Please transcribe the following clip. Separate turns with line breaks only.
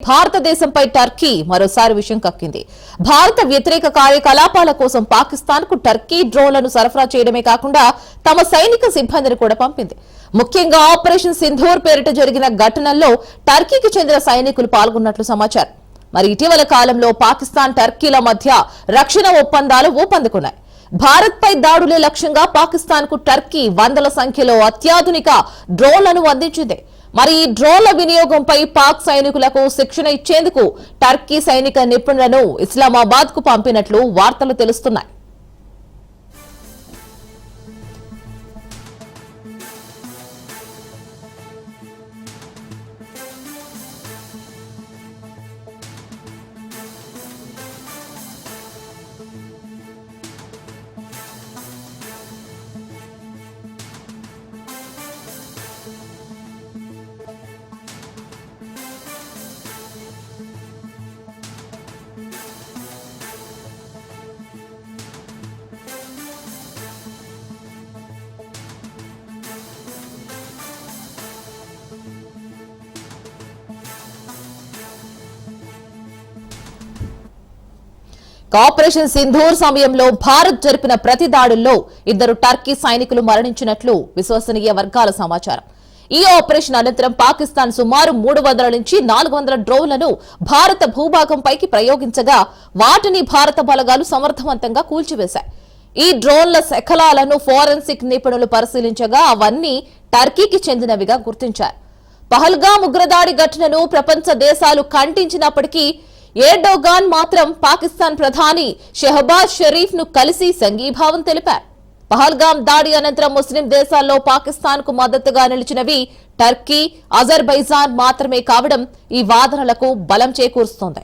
భారతదేశంపై Turkey మరోసారి విషయం కక్కింది. భారత వ్యతిరేక కార్యకలాపాల కోసం పాకిస్తాన్ కు టర్కీ డ్రోన్లను సరఫరా చేయడమే కాకుండా తమ సైనిక సిబ్బందిని కూడా పంపింది. ముఖ్యంగా ఆపరేషన్ సింధూర్ పేరిట జరిగిన ఘటనల్లో టర్కీకి చెందిన సైనికులు పాల్గొన్నట్లు సమాచారం. మరి ఇటీవల కాలంలో పాకిస్తాన్ టర్కీల మధ్య రక్షణ ఒప్పందాలు ఊపందుకున్నాయి. భారత్ పై దాడులే లక్ష్యంగా పాకిస్తాన్ కు టర్కీ వందల సంఖ్యలో అత్యాధునిక డ్రోన్లను అందించింది. మరి ఈ డ్రోన్ల వినియోగంపై పాక్ సైనికులకు శిక్షణ ఇచ్చేందుకు టర్కీ సైనిక నిపుణులను ఇస్లామాబాద్ కు పంపినట్లు వార్తలు తెలుస్తున్నాయి. ఆపరేషన్ సింధూర్ సమయంలో భారత్ జరిపిన ప్రతి దాడుల్లో 2 టర్కీ సైనికులు మరణించినట్లు విశ్వసనీయ వర్గాల సమాచారం. ఈ ఆపరేషన్ అనంతరం పాకిస్తాన్ సుమారు 300 నుంచి 400 డ్రోన్లను భారత భూభాగంపైకి ప్రయోగించగా వాటిని భారత బలగాలు సమర్థవంతంగా కూల్చివేశాయి. ఈ డ్రోన్ల శకలాలను ఫోరెన్సిక్ నిపుణులు పరిశీలించగా అవన్నీ టర్కీకి చెందినవిగా గుర్తించారు. పహల్గామ్ ఉగ్రదాడి ఘటనను ప్రపంచ దేశాలు ఖండించినప్పటికీ ఎర్డోగాన్ మాత్రం పాకిస్తాన్ ప్రధాని షెహబాజ్ షరీఫ్ ను కలిసి సంఘీభావం తెలిపారు. పహల్గామ్ దాడి అనంతరం ముస్లిం దేశాల్లో పాకిస్తాన్ కు మద్దతుగా నిలిచినవి టర్కీ, అజర్బైజాన్ మాత్రమే కావడం ఈ వాదనలకు బలం చేకూరుస్తోంది.